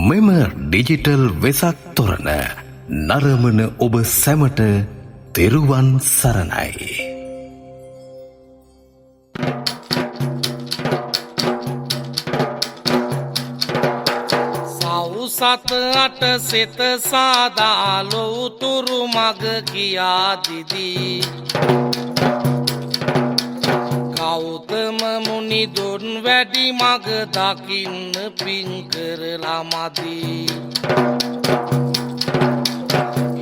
මෙම ඩිජිටල් වෙසක් තොරණ නරමන ඔබ සැමට තෙරුවන් සරණයි. සත අට සෙත සාදාලො උතුරු මග කියා දිදී ගෞතම මුනිදුන් වැඩි මග දකින්න පින් කරලා මදී.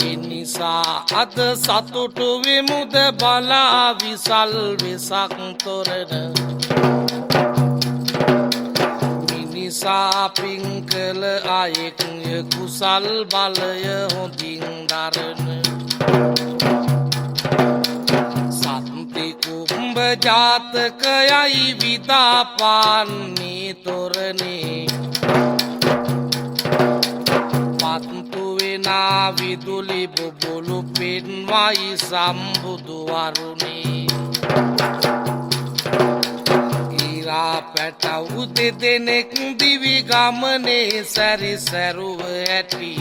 එනිසා අද සතුටු වෙමුද බලා විසල් වෙසක් තොරණ පින් කළ අයෙක් කුසල් බලය හොඳින් දරන සත්ති කුම්භ ජාතකයයි විදාපාන්නේ තොරණේ පත්තු වෙනා විදුලි බුබුලු පෙන්වයි සම්බුදු වරුණේ. පැටවු දෙදෙනෙක් දිවි ගමනේ සැරිසැරුව ඇති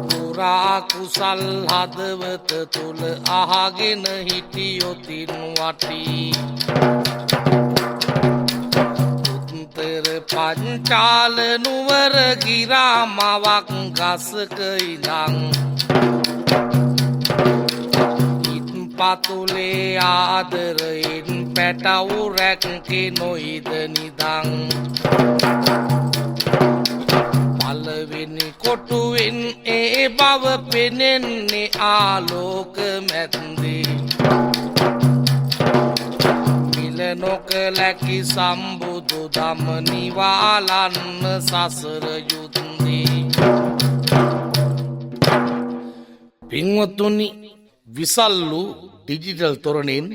පුරා කුසල් හදවත තුළ අහගෙන හිටියොතින් වටි උත්තර පංචාල නුවර ගිරාමවක් ගසක ඉඳන් පතුලේ ආදරයෙන් පැටවු රැක්කේ නොයිද නිදන් පළවෙනි කොටුවෙන් ඒ බව පෙනෙන්නේ ආලෝක මැද්දේ මිල නොකලකි සම්බුදු දම නිවාලන්න සසර යුද්ධේ. පින්වතුනි, විසල්ලු ඩිජිටල් තොරණෙන්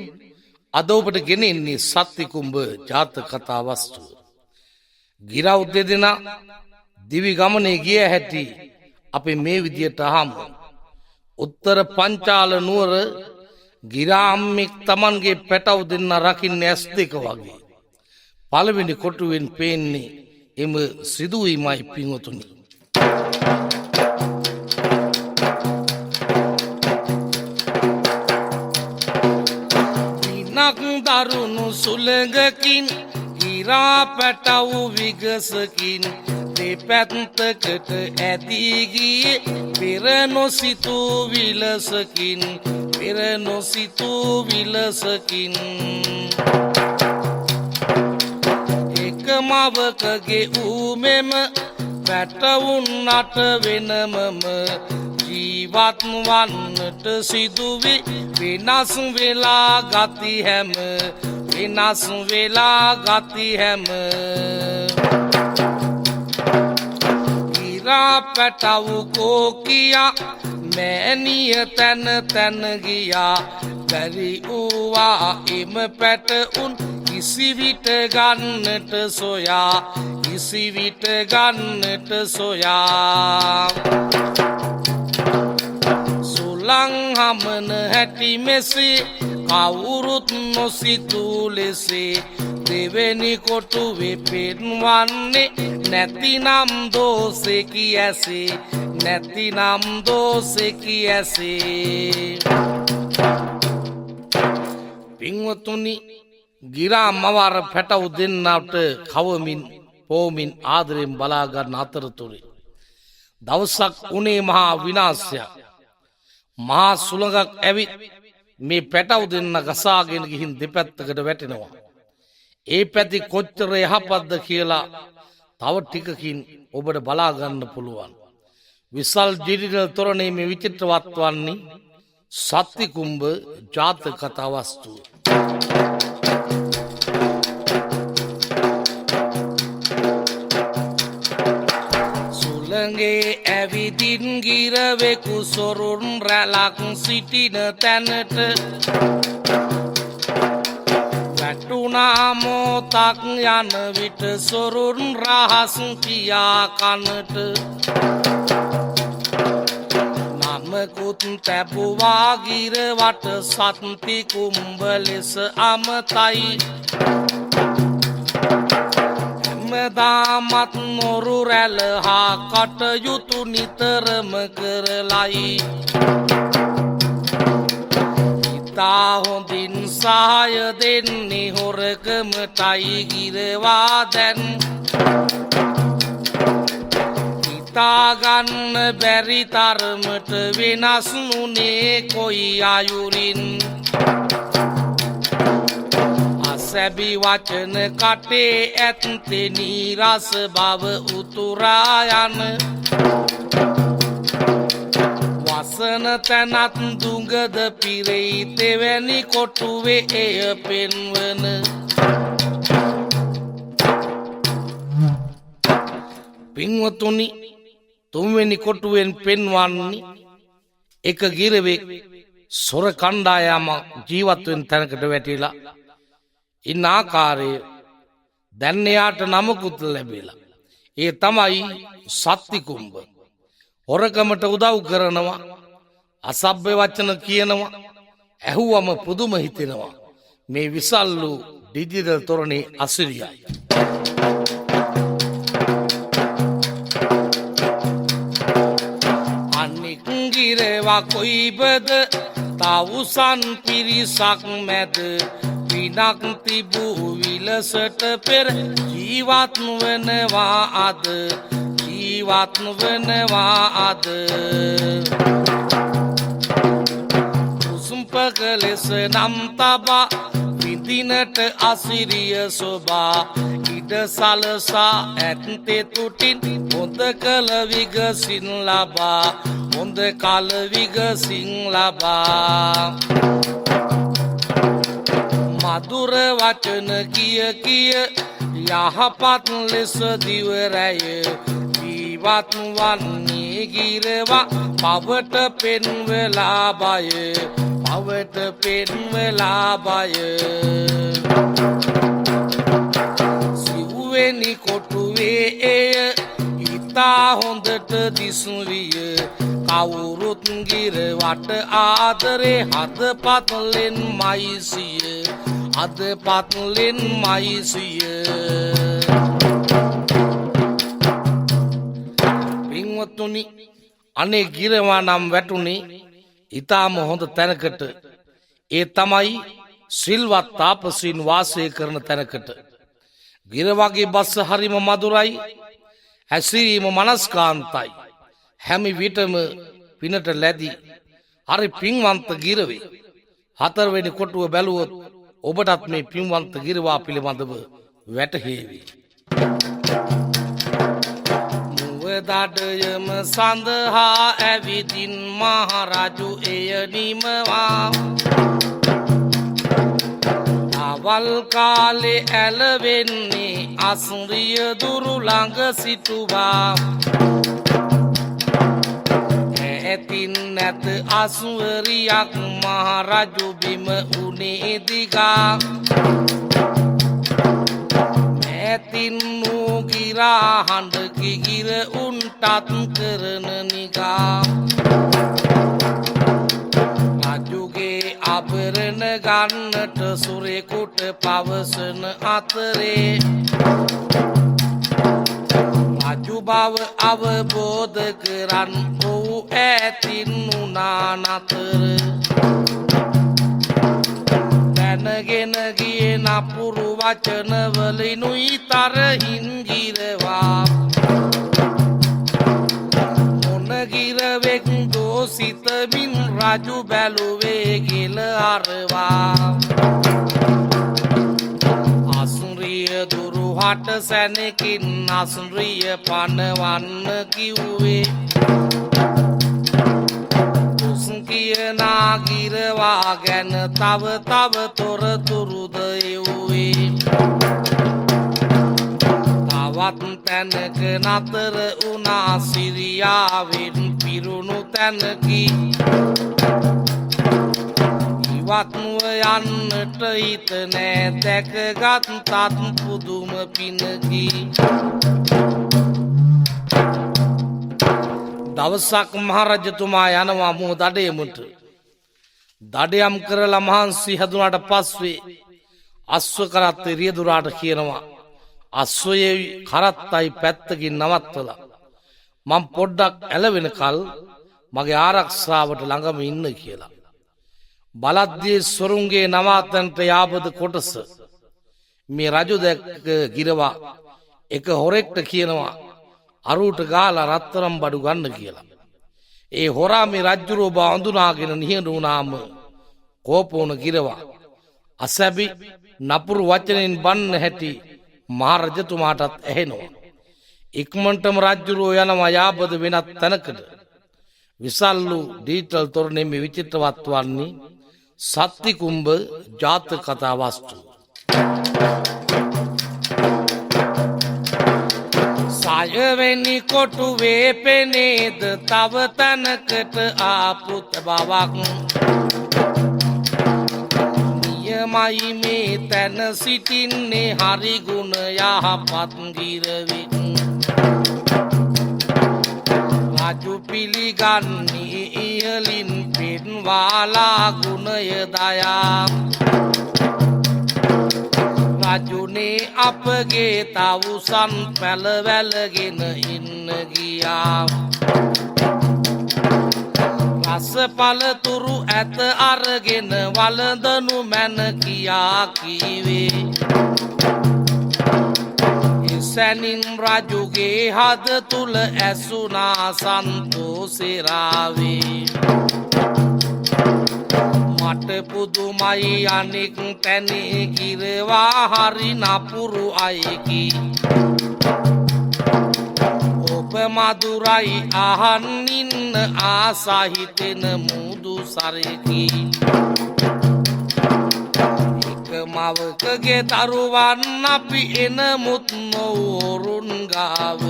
අද ඔබට ගෙනෙන්නේ සත්ති කුම්භ ජාතක කතා වස්තුව. ගිරව් දෙදෙනා දිවි ගමනේ ගිය හැටි අපි මේ විදියට අහමු. උත්තර පංචාල නුවර ගිරාම්මෙක් Tamanගේ පැටව දෙන්න රකින්න ඇස් දෙක වගේ. පළවෙනි කොටුවෙන් පේන්නේ එම සිදුවීමයි පින්වතුනි. දරුණු සුළඟකින් ගිරා පැටව් විගසකින් දෙපැත්තකට ඇදී ගියේ පෙර නොසිතූ විලසකින් පෙර නොසිතූ විලසකින් එක මවකගේ ඌ මෙම පැටවුන් අට වෙනමම ජීවත් වන්නට සිදුවේ වෙනස් වෙලා ගති හැම වෙනස් වෙලා ගති හැම ගිරා පැටව් කෝකියා මෑණිය තැන තැන ගියා බැරි වූවා එම පැටවුන් කිසිවිට ගන්නට සොයා කිසිවිට ගන්නට සොයා ලං හමන හැටි මෙසේ කවුරුත් නොසිතූ ලෙසේ දෙවෙනි කොටුවේ පෙන්වන්නේ නැතිනම් දෝසෙකි ඇසේ නැතිනම් දෝසෙකි ඇසේ. පින්වතුනි, ගිරා මවර පැටව් දෙන්නට කවමින් පෝමින් ආදරෙන් බලා ගන්න අතරතුරේ දවසක් උනේ මහා විනාශයක්. මහා සුළඟක් ඇවිත් මේ පැටව් දෙන්න ගසාගෙන ගිහින් දෙපැත්තකට වැටෙනවා. ඒ පැති කොච්චර යහපත්ද කියලා තව ටිකකින් ඔබට බලා ගන්න පුළුවන්. විසල් ඩිජිටල් තොරණේ මේ විචිත්‍රවත් වන්නේ සත්ති කුම්භ ජාතක කතා වස්තුව. සුළඟේ ඇවිදින් ගිරවෙකු සොරුන් රැලක් සිටින තැනට වැටුණා මොහොතක් යන විට සොරුන් රහස් කියා කනට නමකුත් තැබුවා ගිරවට සත්ති කුම්භ ලෙස අමතයි හැමදාමත් නොරු රැළ හා කටයුතු නිතරම කරලයි ඉතා හොඳින් සහාය දෙන්නේ හොරකමටයි ගිරවා දැන් හිතාගන්න බැරි තරමට වෙනස් වුණේ කොයි අයුරින් අසැබි වචන කටේ ඇත්තේ නීරස බව උතුරා යන වසන තැනත් දුඟද පිරෙයි තෙවැනි කොටුවේ එය පෙන්වන පින්වතුනි තුන්වෙනි කොටුවෙන් පෙන්වන්නේ එක ගිරවෙක් සොර කණ්ඩායම ජීවත් වෙන තැනකට වැටිලා ඉන්න ආකාරය දැන් එයාට නමකුත් ලැබිලා ඒ තමයි සත්තිකුම්භ හොරකමට උදව් කරනවා අසභ්‍ය වචන කියනවා ඇහුවම පුදුම හිතෙනවා මේ විසල් වූ ඩිජිටල් තොරණේ අසිරියයි අනික් ගිරවා කොයිබද තවුසන් පිරිසක් මැද විනක් තිබූ විලසට පෙර ජීවත් වනවා අද ජීවත් වනවා අද කුසුම්පක ලෙස නම් තබා විඳිනට අසිරිය සොබා ඉඩ සලසා ඇත්තේ තුටින් හොඳ කල විගසින් ලබා හොඳ කල විගසින් ලබා මధుර වචන කිය කිය යහපත් ලෙස දිවරැය ජීවත් වන්නේ ගිරවා පවට පෙන්වලා බය පවට පෙන්වලා බය සිව්වෙනි කොටුවේ එය ඉතා හොඳට දිසුවිය කවුරුත් ගිරවට ආදරේ හදපත්ලෙන් මයිසිය හදපත්ලෙන් මයිසිය පින්වත්තුනි අනේ ගිරවා නම් වැටුනේ ඉතාම හොඳ තැනකට ඒ තමයි සිල්වත් තාපසීන් වාසය කරන තැනකට ගිරවාගේ බස්ස හරිම මధుරයි හැසිරීම මනස්කාන්තයි හැම විටම පිනට ලැබි හරි පින්වන්ත ගිරවේ හතරවෙනි කොටුව බැලුවොත් ඔබටත් මේ පින්වන්ත ගිරවා පිළිබඳව වැටහේවි මුවදඩයම සඳහා ඇවිදින් මහරජු එය නිමවා අවල් කාලේ ඇලවෙන්නේ අසුරිය දුරු ළඟ සිටුවා ඇතින් නැත අසුවරියක් මහරජු බිම උනේ දිගා ඇතින් නූගිරා හඬ කිගිර උන්ටත් කරන නිගා රජුගේ ආභරණ ගන්නට සුරෙකුට පවසන අතරේ රජු බව අවබෝධ කරන් ඔහු ඇතින් උනා නතර දැනගෙන ගියේ නපුරු වචන වලිනුයි තරහින් ගිරවා මොන ගිරවෙක් දෝසිතමින් රජු බැලුවේ ගෙල අරවා අසුරිය දුරුහට සැනකින් අසුරිය පනවන්න කිව්වේ කියනා ගිරවා ගැන තව තව තොරතුරුද එව්වේ තවත් තැනක නතර වුණා සිරියාවෙන් පිරුණු තැනකි ඉවත්නුව යන්නට හිත නෑ දැකගත් තත් පුදුම පිනකි දවසක් මහරජතුමා යනවා මුව දඩයමුට දඩයම් කරලා මහන්සි හැදුනාට පස්සේ අස්ව කරත් රියදුරාට කියනවා අස්වයේ කරත්තයි පැත්තකින් නවත්තලා මම පොඩ්ඩක් ඇලවෙන කල් මගේ ආරක්ෂාවට ළඟම ඉන්න කියලා. බලද්දී සොරුන්ගේ නවාතන්ට යාබද කොටස මේ රජු දැක්ක ගිරවා එක හොරෙක්ට කියනවා අරුට ගාලා රත්තරම් බඩු ගන්න කියලා. ඒ හොරා මේ රජ්ජුරුව බව අඳුනාගෙන නිහඬ වුණාම කෝපෝන ගිරවා අසැබි නපුරු වචනෙන් බන්න හැටි මහරජතුමාටත් ඇහෙනවා. ඉක්මනටම රජ්ජුරුව යනවා යාබද වෙනත් තැනකට. විසල්ලු ඩීටල් තොරණේ මේ විචිත්‍රවත් වන්නේ සත්තිකුම්භ ජාතක කතා වස්තු. සයවෙනි කොටුවේ පෙනේද තව තැනකට ආපුත බවක්. නියමයි මේ තැන සිටින්නේ හරිගුණ යහපත් ගිරවෙක්. රජු පිළිගන්නේ ඉහලින් පෙන්වාලා ගුණය දයා. රජුනේ අපගේ තවුසන් පැළවැළගෙන ඉන්න ගියා. රස පළතුරු ඇත අරගෙන වළඳනු මැන කියා කීවේ. සැනින් රජුගේ හද තුළ ඇසුනා සන්තෝසෙරාවේ. මට පුදුමයි අනෙක් තැනේ කිරවා හරි නපුරු අයකි. ඔබ මధుරයි අහන් ඉන්න ආසහිතෙන මුදු සරකි. මවකගේ දරුවන් අපි එනමුත් නොවුරුන් ගාව.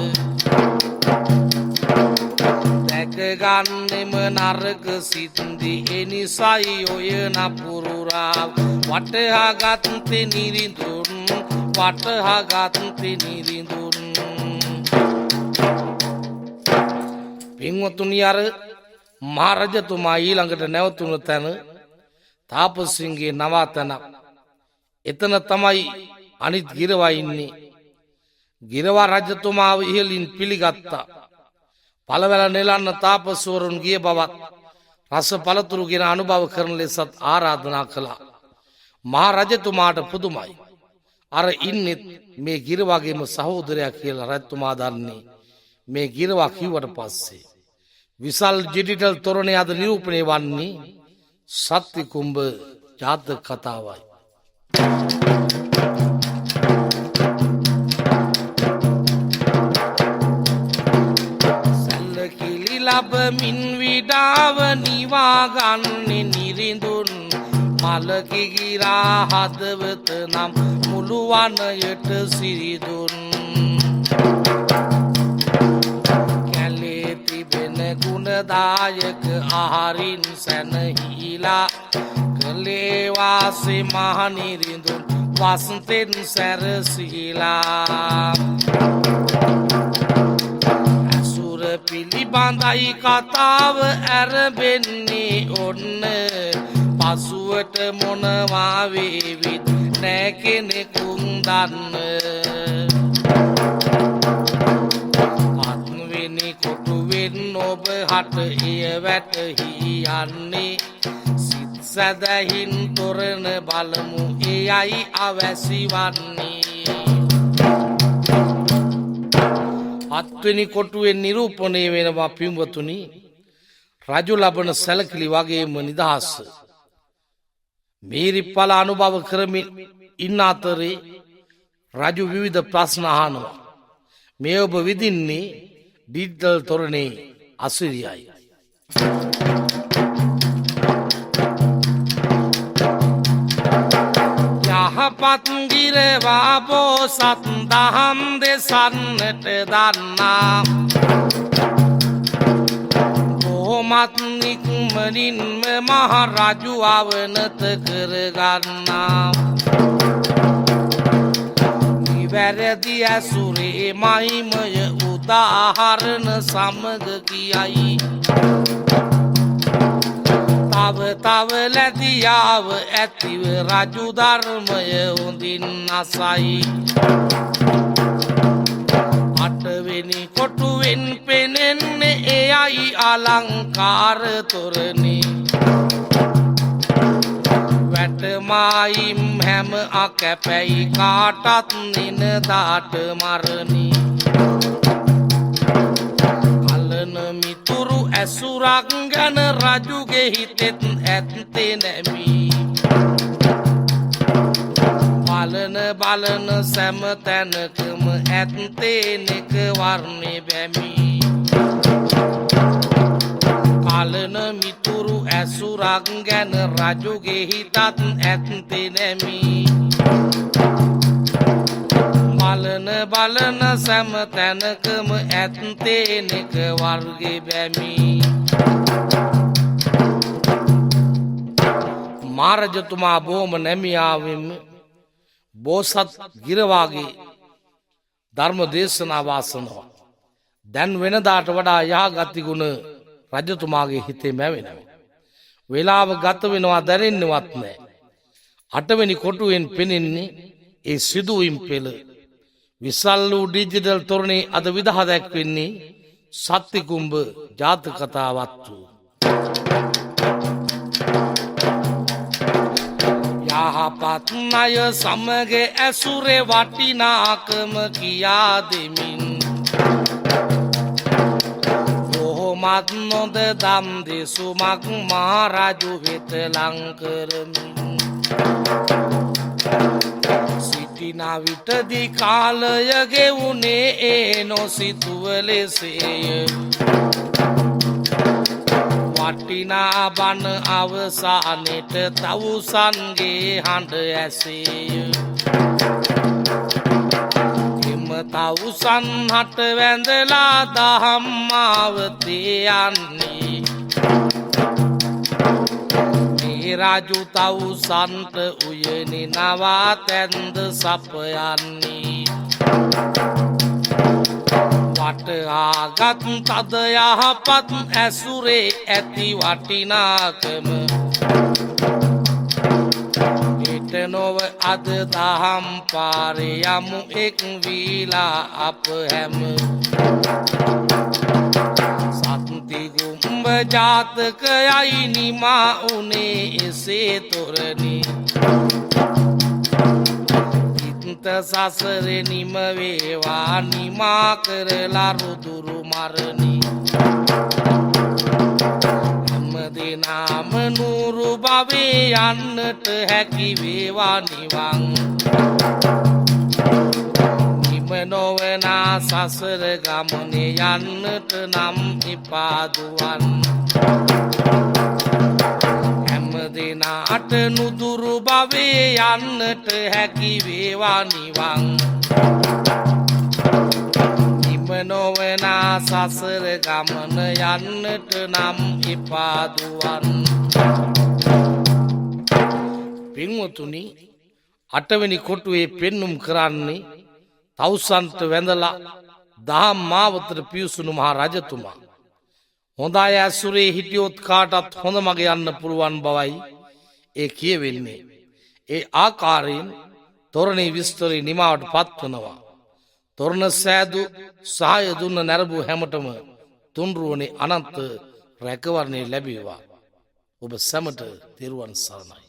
දැකගන්නෙම නරක සින්දි එනිසයි ඔය නපුරුරාව. වටහාගත්තෙ නිරිඳුන් වටහාගත්තෙ නිරිඳුන්. පින්වතුනි අර මහරජතුමා ඊළඟට නැවතුණු තැන තාපසින්ගේ නවාතනක්. එතන තමයි අනිත් ගිරවා ඉන්නේ. ගිරවා රජතුමාව ඉහලින් පිළිගත්තා. පළවැල නෙලන්න තාපසවරුන් ගිය බවත් රස පළතුරු ගෙන අනුභව කරන ලෙසත් ආරාධනා කළා. මහා රජතුමාට පුදුමයි. අර ඉන්නෙත් මේ ගිරවාගේම සහෝදරයා කියලා රජතුමා දන්නේ මේ ගිරවා කිව්වට පස්සේ. විසල් ඩිජිටල් තොරණේ අද නිරූපණය වන්නේ සත්තිකුම්භ ජාතක කතාවයි. සැලකිලි ලබමින් විඩාව නිවාගන්නේ නිරිඳුන්. මලකිගිරා හදවත නම් මුළු වනයට සිරිදුන්. කැලේ තිබෙන ගුණදායක ආහාරින් සැනහිලා කලේවාසේ මහනිරිඳුන් වසන්තෙන් සැරසීලා. ඇසුර පිළිබඳයි කතාව ඇරබෙන්නේ ඔන්න. පසුවට මොනවා වේවිත් නෑ කෙනෙකුන් දන්න. පත්වෙනි කොටුවෙන් ඔබ හට එය වැටහි යන්නේ. සැදහින් තොරණ බලමු එයයි අවැසි වන්නේ. හත්වෙනි කොටුවෙන් නිරූපණය වෙනවා පින්වතුනි රජු ලබන සැලකිලි වගේම නිදහස. මේරිප්පල අනුභව කරමින් ඉන්න අතරේ රජු විවිධ ප්‍රශ්න අහනවා. මේ ඔබ විඳින්නේ ඩිජිටල් තොරණේ අසිරියයි. යහපත් ගිරවා බෝසත් දහම් දෙසන්නට දන්නා. බොහොමත් නික්මනින්ම මහ රජු අවනත කරගන්නා. නිවැරදි ඇසුරේ මහිමය උදාහරණ සමග කියයි. තව ලැදියාව ඇතිව රජු ධර්මය හොඳින් අසයි. අටවෙනි කොටුවෙන් පෙනෙන්නේ එයයි අලංකාර තොරණේ. වැටමායිම් හැම අකැපැයි කාටත් නිනදාට මරණි. කලන මිතුරු ඇසුරක් ගැන රජුගේ හිතෙත් ඇත්තේ නැමි. බලන සෑම තැනකම ඇත්තේ නෙක වර්ණේ බැමි. කලන මිතුරු ඇසුරක් ගැන රජුගේ හිතත් ඇත්තේ නැමි. බලන සෑම තැනකම ඇත්තේ නෙක වර්ගේ බැමි. මහරජතුමා බොහොම නැමියාවෙන් බෝසත් ගිරවාගේ ධර්ම දේශනා වාසනවා. දැන් වෙනදාට වඩා යහගති ගුණ රජතුමාගේ හිතේ මැවෙනවා. වෙලාව ගත වෙනවා දැනෙන්නවත් නැහැ. අටවෙනි කොටුවෙන් පෙනෙන්නේ ඒ සිදුවීම් පෙළ. විශාල වූ ඩිජිටල් තොරණේ අද විදහා දැක්වෙන්නේ සත්තිකුම්භ ජාතක කතාවත් වූ. යහපත් අය සමග ඇසුරේ වටිනාකම කියා දෙමින් කොහොමත් නොද දම් දෙසුමක් මහරජු වෙත ලං කරමින් සිටින විටදී කාලය ගෙවුනේ ඒ නොසිතුව ලෙසේය. වටිනා බණ අවසානෙට තවුසන්ගේ හඬ ඇසේය. එම තවුසන් හට වැඳලා දහම් මාවතේ යන්නේ. මේ රජු තවුසන්ට උයනේ නවාතැන්ද සපයන්නේ. වටහාගත් තද යහපත් ඇසුරේ ඇති වටිනාකම හෙට නොව අද දහම් පාරේ යමු එක් වීලා අප හැම. සත්තිකුම්භ ජාතකයයි නිමා උනේ එසේ තොරණි. සසරේ නිම වේවා නිමා කරලා රුදුරු මරණි. හැමදෙනාම නూరు භවේ යන්නට හැකි වේවා නිවන්. නිම නොවන සසර ගමනේ යන්නට නම් එපා දුවන්. දෙනාට නුදුරු භවේ යන්නට හැකි වේවා නිවන්. නිම නොවන සසර ගමන යන්නට නම් එපා දුවන්. පින්වතුනි, අටවෙනි කොටුවේ පෙන්눔 කරන්නේ තවුසන්ට වැඳලා දහම් මාවතට පිවිසුණු මහ රජතුමා. හොඳ අය ඇසුරේ හිටියොත් කාටත් හොඳ මග යන්න පුළුවන් බවයි ඒ කියවෙන්නේ. ඒ ආකාරයෙන් තොරණේ විස්තරේ නිමාවට පත්වනවා. තොරණ සෑදු සහාය දුන්න නැරඹු හැමතෙම තුන්රුවනේ අනන්ත රැකවරණය ලැබේවා. ඔබ සැමට තෙරුවන් සරණයි.